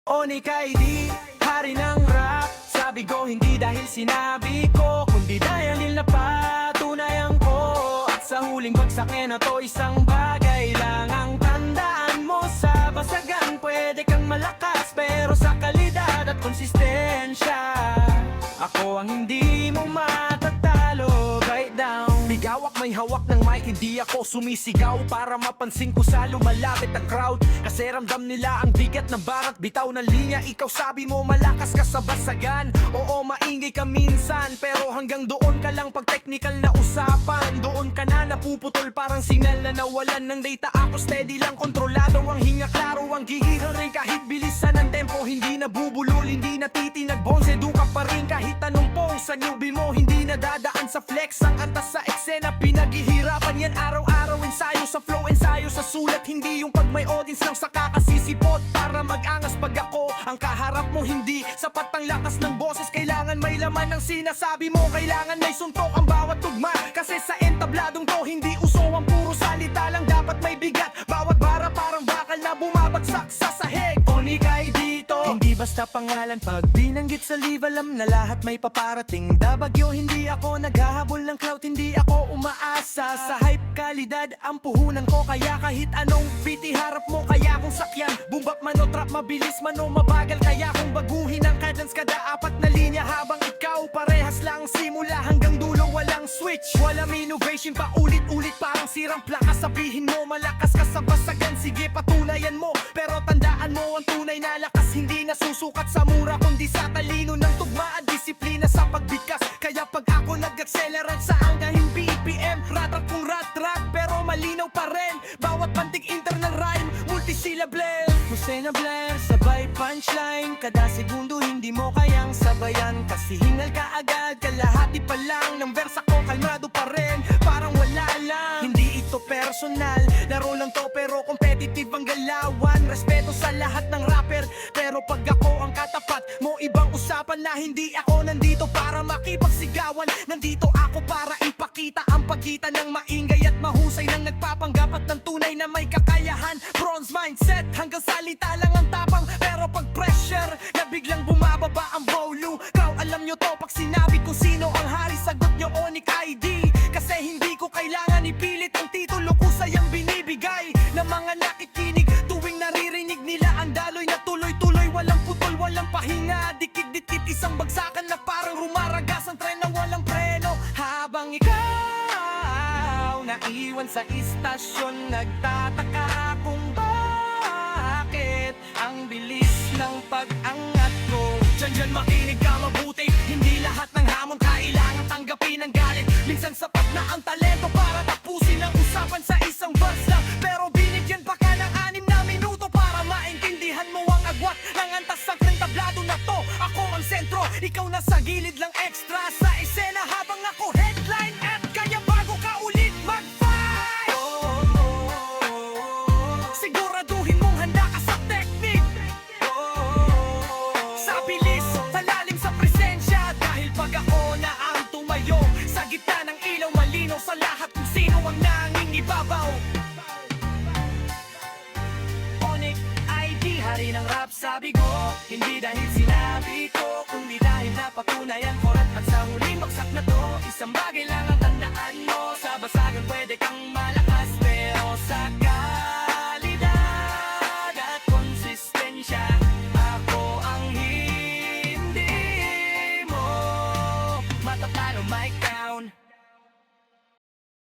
Onik ID, hari ng rap. Sabi ko hindi dahil sinabi ko, kundi dahil napatunayan ko. At sa huling bagsak na to, isang bagay lang ang tandaan mo. Sa basagan pwede kang malakas, pero sa kalidad at konsistensya, ako ang hindi mo matatalo. Right down, bigawak may hawak ng mic, hindi ako sumisigaw para mapansin ko sa lumalapit ang crowd. Kasi ramdam nila ang bigat ng barat, bitaw ng linya. Ikaw sabi mo malakas ka sa basagan, oo maingay ka minsan, pero hanggang doon ka lang pag technical na usapan. Doon ka na napuputol parang signal na nawalan ng data. Ako steady lang, kontrolado ang hinga, klaro ang gihira rin. Kahit bilisan ang tempo, hindi nabubulol, hindi natitinag bones. Eduka pa rin kahit anong pose sa newbie mo, hindi nadadaan sa flex. Ang antas sa eksena, pinaghihirapan yan araw-araw. Ensayo sa flow, ensayo sa sulat, hindi yung pag may audience lang sa kakasisipot para mag-angas. Pag ako ang kaharap mo, hindi sapat ang lakas ng boses. Kailangan may laman ng sinasabi mo, kailangan may suntok ang bawat tugma. Kasi sa entabladong to, hindi uso ang puro salita lang, dapat may bigat. Bawat bara parang bakal na bumabagsak sa sahig. Onik ID dito, hindi basta pangalan. Pag binanggit sa live, alam na lahat may paparating. Dabagyo, hindi ako naghahabol ng clout, hindi ako umaasa sa hype. Kalidad ang puhunan ko, kaya kahit anong beat iharap mo, kaya kung sakyan. Bumbap man o trap, mabilis man o mabagal, kaya kung baguhin ang cadence kada apat na linya. Habang ikaw parehas lang simula hanggang dulo, walang switch, walang innovation, pa ulit-ulit parang sirang plaka. Sabihin mo malakas ka sa basagan, sige patunayan mo, pero tandaan mo ang tunay na lakas hindi nasusukat sa mura, kundi sa talino ng tugma at disiplina sa pagbigkas. Kaya pag ako nag-accelerate sa hanggang BPM, ratrap kung rat-rap, pero malinaw pa rin bawat pantig internal rhyme, multisyllable. Hussein Blair, sabay punchline, kada segundo hindi mo kayang sabayan. Kasi hingal ka agad, kalahati pa lang ng versa ko, kalmado pa rin, parang wala lang. Hindi ito personal, laro lang to pero competitive ang galawan. Respeto sa lahat ng rapper, pero pag ako ang katapat mo, ibang usapan na. Hindi ako nandito para makipagsigawan, nandito ako para ipakita ang pagitan ng maingay at mahusay, ng nagpapanggap at ng tunay na may kakayahan. Bronze mindset, hanggang salita lang ang tapang, pero pag pressure na biglang bumababa ang volume. Crowd, alam nyo to pag sinabi ko sino ang hari, sagot nyo Onik ID. Kasi hindi ko kailangan ipilit ang titulo ko, sayang binibigay ng mga nakikinig. Tuwing naririnig nila ang daloy na tuloy-tuloy, walang putol, walang pahinga, dikit-dikit isang bagsakan na parang rumaragas ang tren na walang preno. Habang ikaw naiwan sa istasyon, nagtataka kung bakit ang bilis ng pag-angat ko. Diyan makinig ka mabuti, hindi lahat ng hamon kailangan tanggapin ang galit. Minsan sapat na ang talento para tapusin ang usapan sa isang verse lang, pero binigyan pa ka ng 6 na minuto para maintindihan mo ang agwat ng antas ng tablado na to. Ako ang sentro, ikaw nasa gilid lang, extra sa eksena, habang ako headline. At kaya bago ka ulit mag-fight, siguraduhin mong handa ka sa technique, sa bilis, sa lalim, sa presensya. Dahil pag ako na ang tumayo sa gitna ng ilaw, malinaw sa lahat kung sino ang nangingibabaw. Onik ID, hari ng rap. Sabi ko, hindi dahil sinabi ko, kundi dahil napatunayan ko. At sa huling bagsak na to, isang bagay lang ang tandaan mo. Sa basagan pwede kang malakas, pero sa kalidad at konsistensya, ako ang hindi mo matatalo. Mic down.